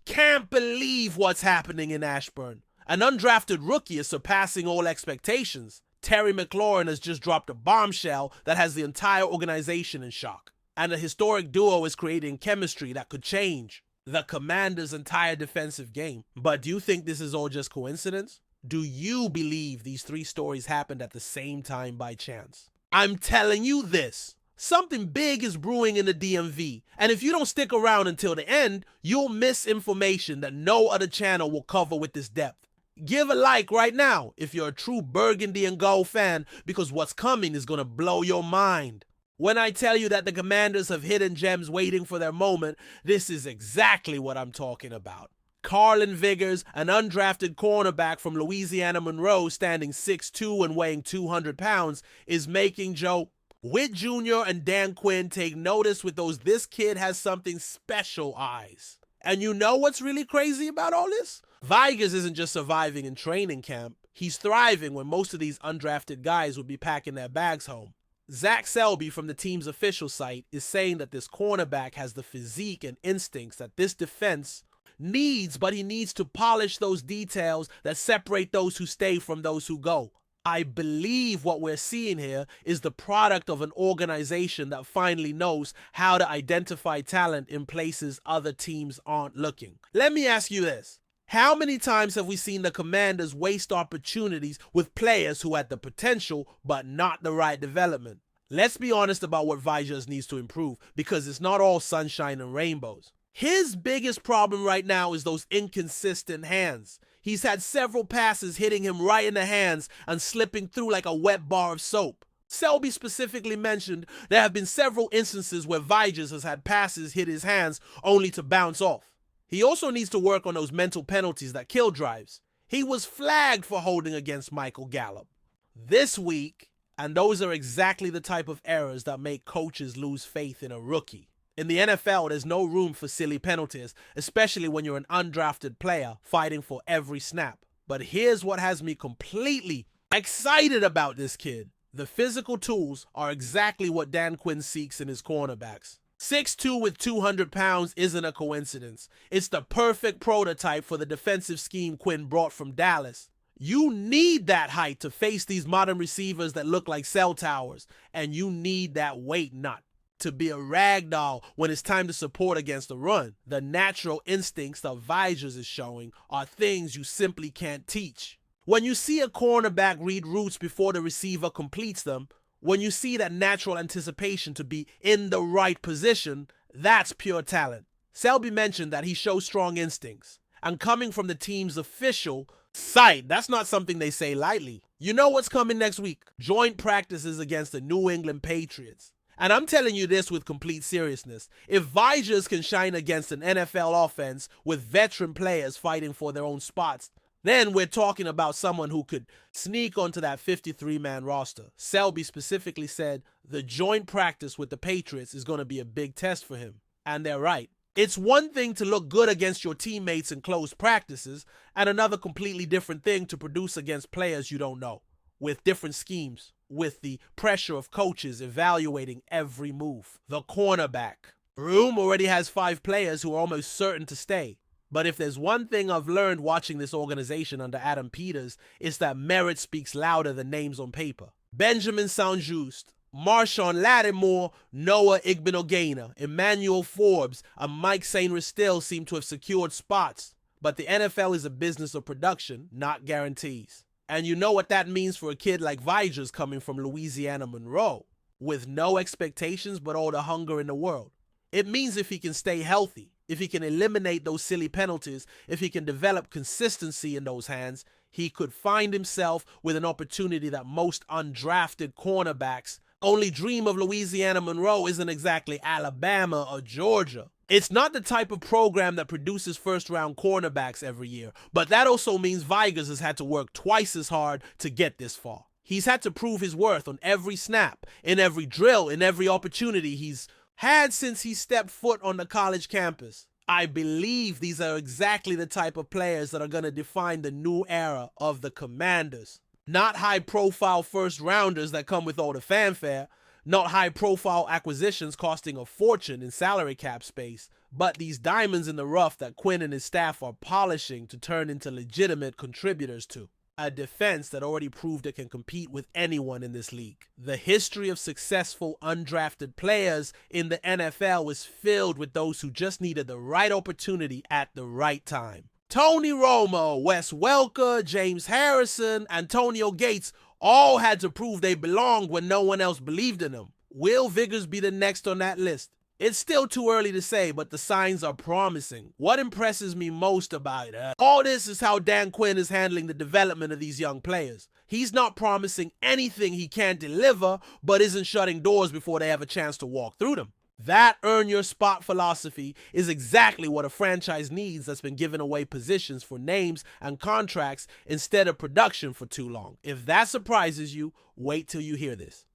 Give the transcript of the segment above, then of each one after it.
Can't believe what's happening in Ashburn. An undrafted rookie is surpassing all expectations. Terry McLaurin has just dropped a bombshell that has the entire organization in shock. And a historic duo is creating chemistry that could change the Commanders' entire defensive game. But do you think this is all just coincidence? Do you believe these three stories happened at the same time by chance? I'm telling you this. Something big is brewing in the DMV, and if you don't stick around until the end, you'll miss information that no other channel will cover with this depth. Give a like right now if you're a true Burgundy and Gold fan, because what's coming is going to blow your mind. When I tell you that the Commanders have hidden gems waiting for their moment, this is exactly what I'm talking about. Carlin Vigers, an undrafted cornerback from Louisiana Monroe standing 6'2" and weighing 200 pounds, is making Joe Witt Jr. and Dan Quinn take notice with those "this kid has something special" eyes. And you know what's really crazy about all this? Vigers isn't just surviving in training camp. He's thriving when most of these undrafted guys would be packing their bags home. Zach Selby from the team's official site is saying that this cornerback has the physique and instincts that this defense needs, but he needs to polish those details that separate those who stay from those who go. I believe what we're seeing here is the product of an organization that finally knows how to identify talent in places other teams aren't looking. Let me ask you this. How many times have we seen the Commanders waste opportunities with players who had the potential but not the right development? Let's be honest about what Vigers needs to improve, because it's not all sunshine and rainbows. His biggest problem right now is those inconsistent hands. He's had several passes hitting him right in the hands and slipping through like a wet bar of soap. Selby specifically mentioned there have been several instances where Vigers has had passes hit his hands only to bounce off. He also needs to work on those mental penalties that kill drives. He was flagged for holding against Michael Gallup this week, and those are exactly the type of errors that make coaches lose faith in a rookie. In the NFL, there's no room for silly penalties, especially when you're an undrafted player fighting for every snap. But here's what has me completely excited about this kid. The physical tools are exactly what Dan Quinn seeks in his cornerbacks. 6'2" with 200 pounds isn't a coincidence. It's the perfect prototype for the defensive scheme Quinn brought from Dallas. You need that height to face these modern receivers that look like cell towers, and you need that weight not to be a ragdoll when it's time to support against the run. The natural instincts that Vigers is showing are things you simply can't teach. When you see a cornerback read routes before the receiver completes them, when you see that natural anticipation to be in the right position, that's pure talent. Selby mentioned that he shows strong instincts, and coming from the team's official site, that's not something they say lightly. You know what's coming next week? Joint practices against the New England Patriots. And I'm telling you this with complete seriousness. If Vigers can shine against an NFL offense with veteran players fighting for their own spots, then we're talking about someone who could sneak onto that 53-man roster. Selby specifically said the joint practice with the Patriots is going to be a big test for him. And they're right. It's one thing to look good against your teammates in closed practices, and another completely different thing to produce against players you don't know, with different schemes, with the pressure of coaches evaluating every move. The cornerback room already has 5 players who are almost certain to stay. But if there's one thing I've learned watching this organization under Adam Peters, it's that merit speaks louder than names on paper. Benjamin St-Juste, Marshawn Lattimore, Noah Igbinoghene, Emmanuel Forbes, and Mike St. Ristil seem to have secured spots. But the NFL is a business of production, not guarantees. And you know what that means for a kid like Vigers coming from Louisiana Monroe, with no expectations but all the hunger in the world. It means if he can stay healthy, if he can eliminate those silly penalties, if he can develop consistency in those hands, he could find himself with an opportunity that most undrafted cornerbacks only dream of. Louisiana Monroe isn't exactly Alabama or Georgia. It's not the type of program that produces first-round cornerbacks every year, but that also means Vigers has had to work twice as hard to get this far. He's had to prove his worth on every snap, in every drill, in every opportunity he's had since he stepped foot on the college campus. I believe these are exactly the type of players that are going to define the new era of the Commanders. Not high-profile first-rounders that come with all the fanfare, not high-profile acquisitions costing a fortune in salary cap space, but these diamonds in the rough that Quinn and his staff are polishing to turn into legitimate contributors to. A defense that already proved it can compete with anyone in this league. The history of successful undrafted players in the NFL was filled with those who just needed the right opportunity at the right time. Tony Romo, Wes Welker, James Harrison, Antonio Gates all had to prove they belonged when no one else believed in them. Will Vigers be the next on that list? It's still too early to say, but the signs are promising. What impresses me most about all this is how Dan Quinn is handling the development of these young players. He's not promising anything he can't deliver, but isn't shutting doors before they have a chance to walk through them. That earn your spot philosophy is exactly what a franchise needs that's been giving away positions for names and contracts instead of production for too long. If that surprises you, wait till you hear this.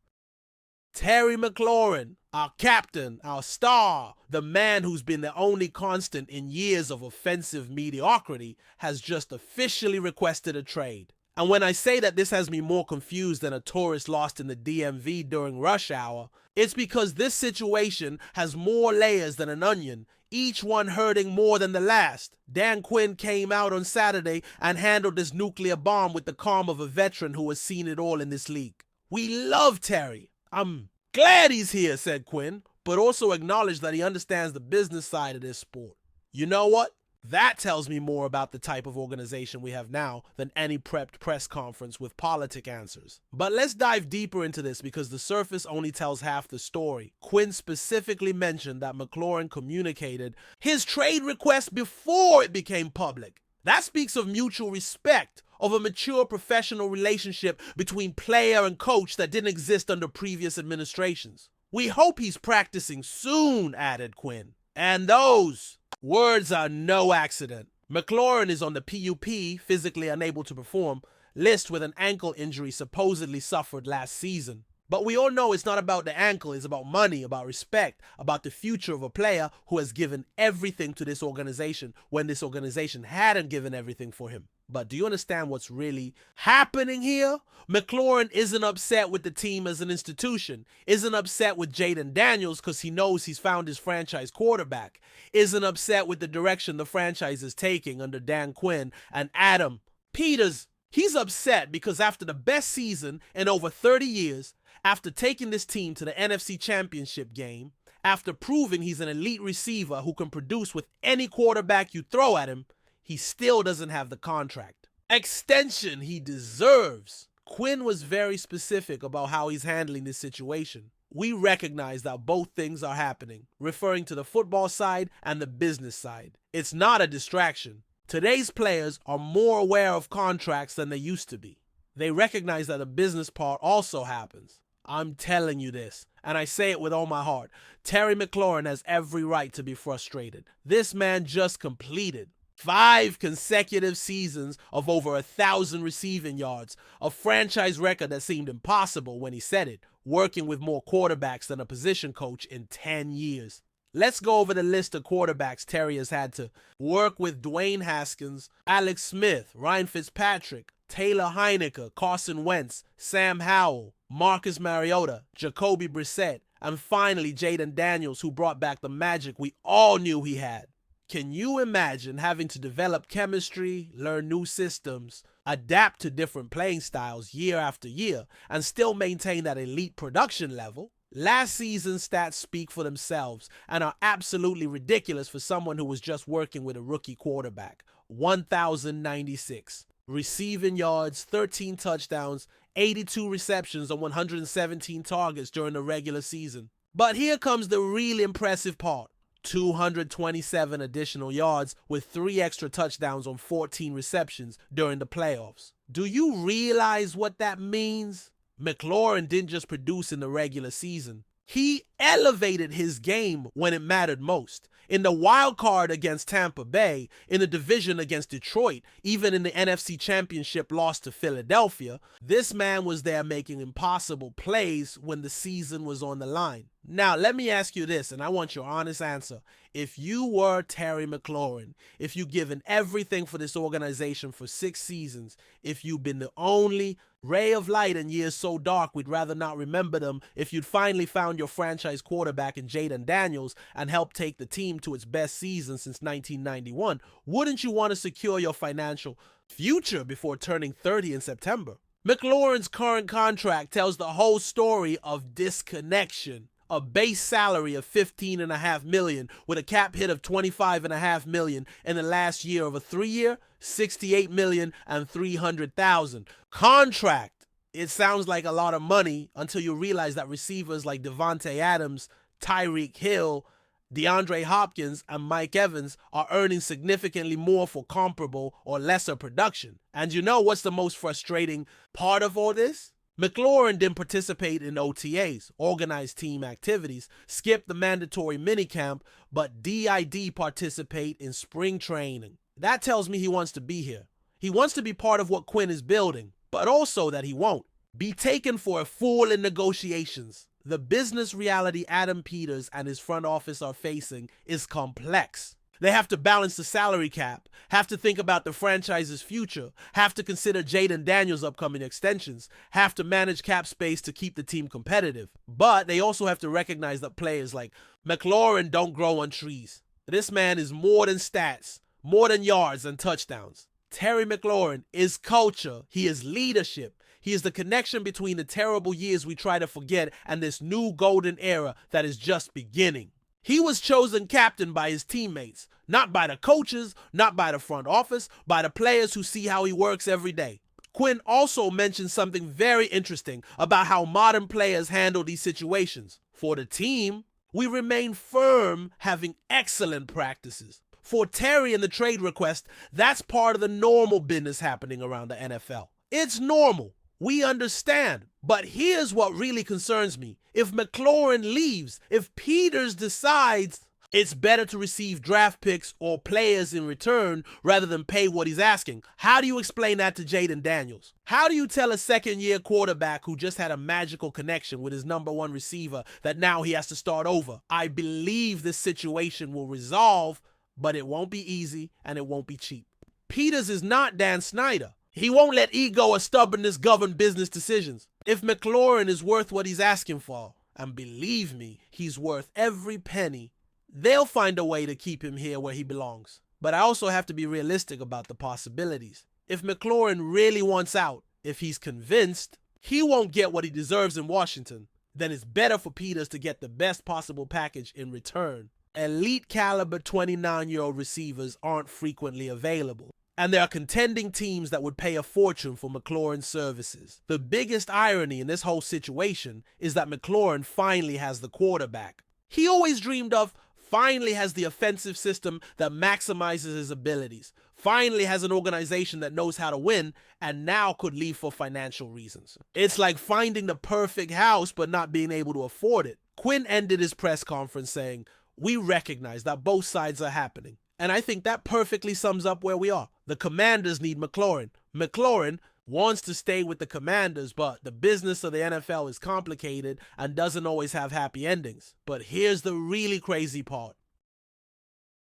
Terry McLaurin, our captain, our star, the man who's been the only constant in years of offensive mediocrity, has just officially requested a trade. And when I say that this has me more confused than a tourist lost in the DMV during rush hour, it's because this situation has more layers than an onion, each one hurting more than the last. Dan Quinn came out on Saturday and handled this nuclear bomb with the calm of a veteran who has seen it all in this league. We love Terry. I'm glad he's here, said Quinn, but also acknowledged that he understands the business side of this sport. You know what? That tells me more about the type of organization we have now than any prepped press conference with politic answers. But let's dive deeper into this because the surface only tells half the story. Quinn specifically mentioned that McLaurin communicated his trade request before it became public. That speaks of mutual respect, of a mature professional relationship between player and coach that didn't exist under previous administrations. We hope he's practicing soon, added Quinn. And those words are no accident. McLaurin is on the PUP, physically unable to perform, list with an ankle injury supposedly suffered last season. But we all know it's not about the ankle, it's about money, about respect, about the future of a player who has given everything to this organization when this organization hadn't given everything for him. But do you understand what's really happening here? McLaurin isn't upset with the team as an institution, isn't upset with Jaden Daniels because he knows he's found his franchise quarterback, isn't upset with the direction the franchise is taking under Dan Quinn and Adam Peters. He's upset because after the best season in over 30 years, after taking this team to the NFC Championship game, after proving he's an elite receiver who can produce with any quarterback you throw at him, he still doesn't have the contract extension he deserves. Quinn was very specific about how he's handling this situation. We recognize that both things are happening, referring to the football side and the business side. It's not a distraction. Today's players are more aware of contracts than they used to be. They recognize that the business part also happens. I'm telling you this, and I say it with all my heart. Terry McLaurin has every right to be frustrated. This man just completed 5 consecutive seasons of over 1,000 receiving yards, a franchise record that seemed impossible when he said it, working with more quarterbacks than a position coach in 10 years. Let's go over the list of quarterbacks Terry has had to work with: Dwayne Haskins, Alex Smith, Ryan Fitzpatrick, Taylor Heinicke, Carson Wentz, Sam Howell, Marcus Mariota, Jacoby Brissett, and finally Jaden Daniels, who brought back the magic we all knew he had. Can you imagine having to develop chemistry, learn new systems, adapt to different playing styles year after year, and still maintain that elite production level? Last season's stats speak for themselves and are absolutely ridiculous for someone who was just working with a rookie quarterback. 1,096. Receiving yards, 13 touchdowns, 82 receptions on 117 targets during the regular season. But here comes the really impressive part. 227 additional yards with 3 extra touchdowns on 14 receptions during the playoffs. Do you realize what that means? McLaurin didn't just produce in the regular season. He elevated his game when it mattered most. In the wild card against Tampa Bay, in the division against Detroit, even in the NFC Championship loss to Philadelphia, this man was there making impossible plays when the season was on the line. Now, let me ask you this, and I want your honest answer. If you were Terry McLaurin, if you've given everything for this organization for 6 seasons, if you've been the only ray of light in years so dark we'd rather not remember them, if you'd finally found your franchise quarterback in Jaden Daniels and helped take the team to its best season since 1991, wouldn't you want to secure your financial future before turning 30 in September? McLaurin's current contract tells the whole story of disconnection. A base salary of $15.5 million with a cap hit of $25.5 million in the last year of a 3-year, $68,300,000 contract. It sounds like a lot of money until you realize that receivers like Devontae Adams, Tyreek Hill, DeAndre Hopkins, and Mike Evans are earning significantly more for comparable or lesser production. And you know what's the most frustrating part of all this? McLaurin didn't participate in OTAs, organized team activities, skip the mandatory minicamp, but did participate in spring training. That tells me he wants to be here. He wants to be part of what Quinn is building, but also that he won't be taken for a fool in negotiations. The business reality Adam Peters and his front office are facing is complex. They have to balance the salary cap, have to think about the franchise's future, have to consider Jaden Daniels' upcoming extensions, have to manage cap space to keep the team competitive. But they also have to recognize that players like McLaurin don't grow on trees. This man is more than stats, more than yards and touchdowns. Terry McLaurin is culture. He is leadership. He is the connection between the terrible years we try to forget and this new golden era that is just beginning. He was chosen captain by his teammates, not by the coaches, not by the front office, by the players who see how he works every day. Quinn also mentioned something very interesting about how modern players handle these situations. For the team, we remain firm, having excellent practices. For Terry and the trade request, that's part of the normal business happening around the NFL. It's normal. We understand. But here's what really concerns me. If McLaurin leaves, if Peters decides it's better to receive draft picks or players in return rather than pay what he's asking, how do you explain that to Jaden Daniels? How do you tell a second-year quarterback who just had a magical connection with his number one receiver that now he has to start over? I believe this situation will resolve, but it won't be easy and it won't be cheap. Peters is not Dan Snyder. He won't let ego or stubbornness govern business decisions. If McLaurin is worth what he's asking for, and believe me, he's worth every penny, they'll find a way to keep him here where he belongs. But I also have to be realistic about the possibilities. If McLaurin really wants out, if he's convinced he won't get what he deserves in Washington, then it's better for Peters to get the best possible package in return. Elite caliber 29-year-old receivers aren't frequently available. And there are contending teams that would pay a fortune for McLaurin's services. The biggest irony in this whole situation is that McLaurin finally has the quarterback he always dreamed of, finally has the offensive system that maximizes his abilities, finally has an organization that knows how to win, and now could leave for financial reasons. It's like finding the perfect house but not being able to afford it. Quinn ended his press conference saying, "We recognize that both sides are happening." And I think that perfectly sums up where we are. The Commanders need McLaurin. McLaurin wants to stay with the Commanders, but the business of the NFL is complicated and doesn't always have happy endings. But here's the really crazy part.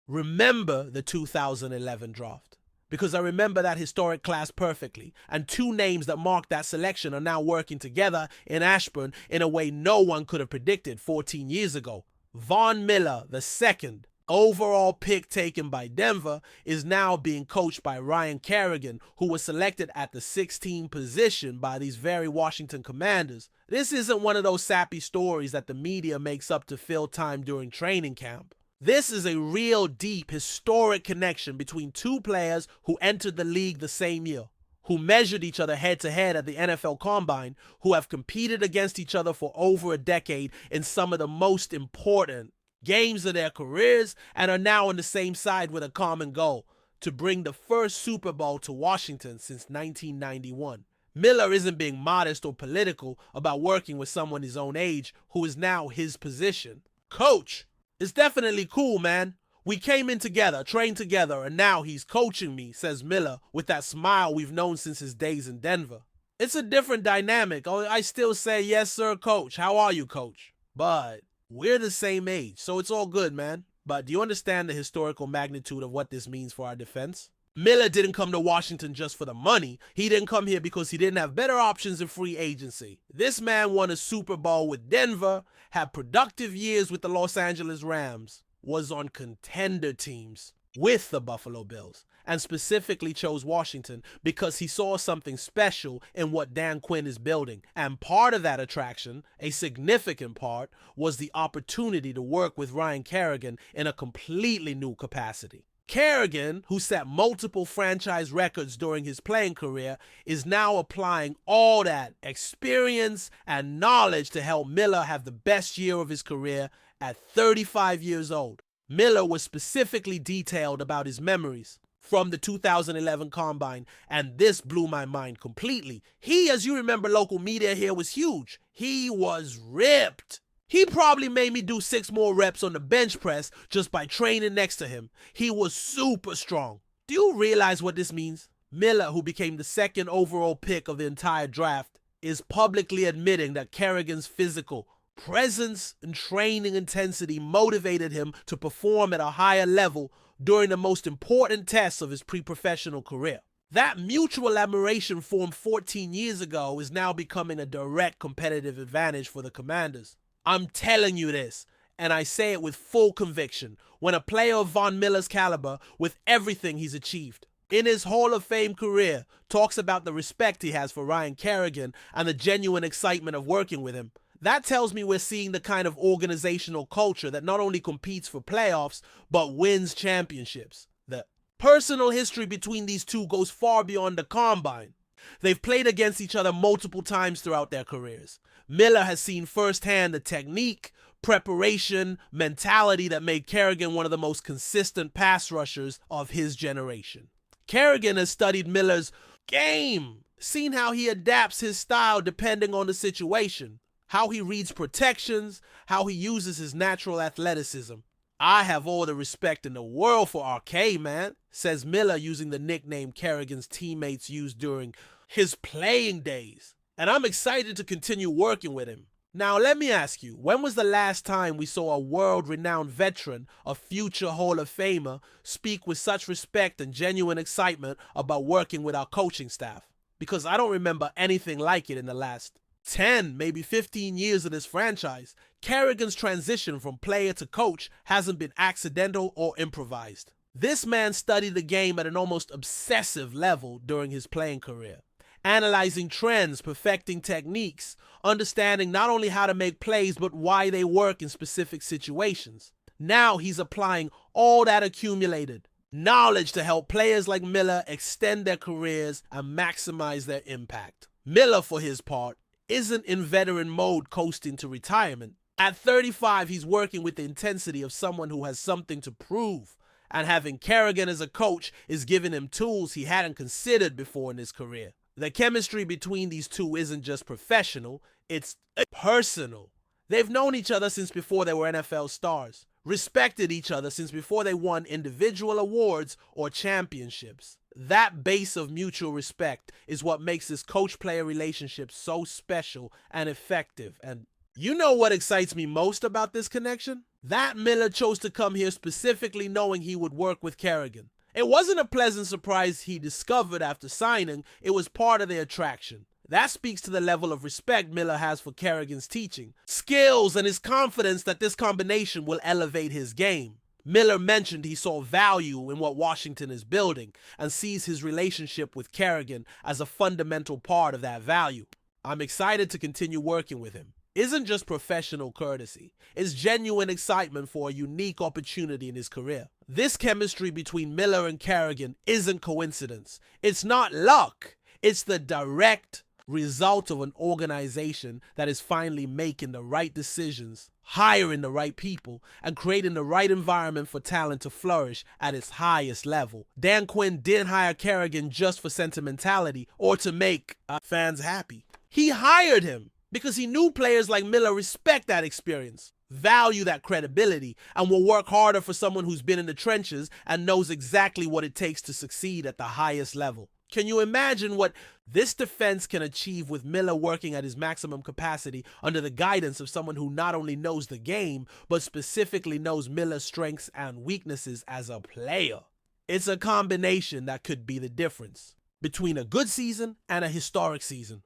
Remember the 2011 draft, because I remember that historic class perfectly, and two names that marked that selection are now working together in Ashburn in a way no one could have predicted 14 years ago. Von Miller, the second overall pick taken by Denver, is now being coached by Ryan Carrian, who was selected at the 16 position by these very Washington Commanders. This isn't one of those sappy stories that the media makes up to fill time during training camp. This is a real deep, historic connection between two players who entered the league the same year, who measured each other head-to-head at the NFL Combine, who have competed against each other for over a decade in some of the most important games of their careers, and are now on the same side with a common goal: to bring the first Super Bowl to Washington since 1991. Miller isn't being modest or political about working with someone his own age who is now his position. "Coach, it's definitely cool, man. We came in together, trained together, and now he's coaching me," says Miller with that smile we've known since his days in Denver. It's a different dynamic. I still say, "Yes, sir, coach. How are you, coach?" But We're the same age, so it's all good, man. But do you understand the historical magnitude of what this means for our defense? Miller didn't come to Washington just for the money. He didn't come here because he didn't have better options in free agency. This man won a Super Bowl with Denver, had productive years with the Los Angeles Rams, was on contender teams with the Buffalo Bills, and specifically chose Washington because he saw something special in what Dan Quinn is building. And part of that attraction, a significant part, was the opportunity to work with Ryan Kerrigan in a completely new capacity. Kerrigan, who set multiple franchise records during his playing career, is now applying all that experience and knowledge to help Miller have the best year of his career at 35 years old. Miller was specifically detailed about his memories from the 2011 Combine, and this blew my mind completely. He, as you remember, local media here was huge. He was ripped. He probably made me do 6 more reps on the bench press just by training next to him. He was super strong. Do you realize what this means? Miller, who became the 2nd overall pick of the entire draft, is publicly admitting that Kerrigan's physical presence and training intensity motivated him to perform at a higher level during the most important tests of his pre-professional career. That mutual admiration formed 14 years ago is now becoming a direct competitive advantage for the Commanders. I'm telling you this, and I say it with full conviction, when a player of Von Miller's caliber, with everything he's achieved in his Hall of Fame career, talks about the respect he has for Ryan Kerrigan and the genuine excitement of working with him, that tells me we're seeing the kind of organizational culture that not only competes for playoffs, but wins championships. The personal history between these two goes far beyond the Combine. They've played against each other multiple times throughout their careers. Miller has seen firsthand the technique, preparation, mentality that made Kerrigan one of the most consistent pass rushers of his generation. Kerrigan has studied Miller's game, seen how he adapts his style depending on the situation, how he reads protections, how he uses his natural athleticism. I have all the respect in the world for RK, man, says Miller, using the nickname Kerrigan's teammates used during his playing days. And I'm excited to continue working with him. Now, let me ask you, when was the last time we saw a world-renowned veteran, a future Hall of Famer, speak with such respect and genuine excitement about working with our coaching staff? Because I don't remember anything like it in the last 10, maybe 15 years of this franchise. Kerrigan's transition from player to coach hasn't been accidental or improvised. This man studied the game at an almost obsessive level during his playing career, analyzing trends, perfecting techniques, understanding not only how to make plays but why they work in specific situations. Now he's applying all that accumulated knowledge to help players like Miller extend their careers and maximize their impact. Miller, for his part, isn't in veteran mode coasting to retirement. At 35, he's working with the intensity of someone who has something to prove, and having Kerrigan as a coach is giving him tools he hadn't considered before in his career. The chemistry between these two isn't just professional, it's personal. They've known each other since before they were NFL stars, respected each other since before they won individual awards or championships. That base of mutual respect is what makes this coach-player relationship so special and effective. And you know what excites me most about this connection? That Miller chose to come here specifically knowing he would work with Kerrigan. It wasn't a pleasant surprise he discovered after signing, it was part of the attraction. That speaks to the level of respect Miller has for Kerrigan's teaching, skills, and his confidence that this combination will elevate his game. Miller mentioned he saw value in what Washington is building and sees his relationship with Kerrigan as a fundamental part of that value. I'm excited to continue working with him. Isn't just professional courtesy, it's genuine excitement for a unique opportunity in his career. This chemistry between Miller and Kerrigan isn't coincidence. It's not luck. It's the direct result of an organization that is finally making the right decisions, hiring the right people, and creating the right environment for talent to flourish at its highest level. Dan Quinn didn't hire Kerrigan just for sentimentality or to make fans happy. He hired him because he knew players like Miller respect that experience, value that credibility, and will work harder for someone who's been in the trenches and knows exactly what it takes to succeed at the highest level. Can you imagine what this defense can achieve with Miller working at his maximum capacity under the guidance of someone who not only knows the game, but specifically knows Miller's strengths and weaknesses as a player? It's a combination that could be the difference between a good season and a historic season.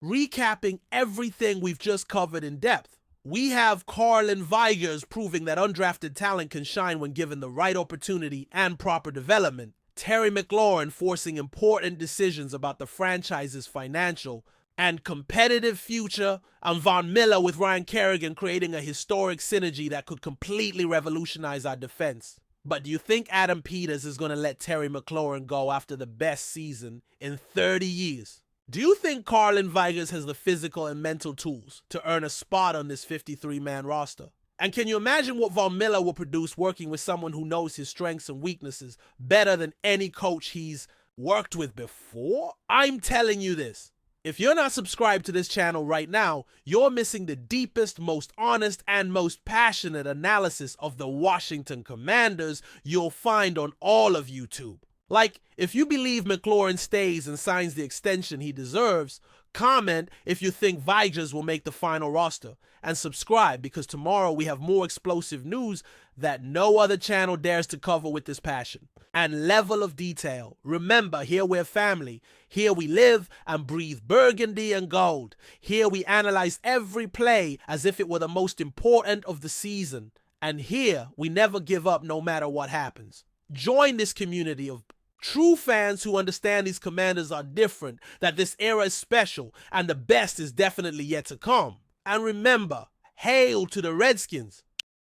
Recapping everything we've just covered in depth, we have Carlin Vigers proving that undrafted talent can shine when given the right opportunity and proper development. Terry McLaurin forcing important decisions about the franchise's financial and competitive future, and Von Miller with Ryan Kerrigan creating a historic synergy that could completely revolutionize our defense. But do you think Adam Peters is going to let Terry McLaurin go after the best season in 30 years? Do you think Carlin Vigers has the physical and mental tools to earn a spot on this 53-man roster? And can you imagine what Von Miller will produce working with someone who knows his strengths and weaknesses better than any coach he's worked with before? I'm telling you this. If you're not subscribed to this channel right now, you're missing the deepest, most honest, and most passionate analysis of the Washington Commanders you'll find on all of YouTube. Like, if you believe McLaurin stays and signs the extension he deserves, comment if you think Vigers will make the final roster, and subscribe because tomorrow we have more explosive news that no other channel dares to cover with this passion and level of detail. Remember, here we're family. Here we live and breathe Burgundy and Gold. Here we analyze every play as if it were the most important of the season. And here we never give up no matter what happens. Join this community of true fans who understand these Commanders are different, that this era is special, and the best is definitely yet to come. And remember, hail to the Redskins!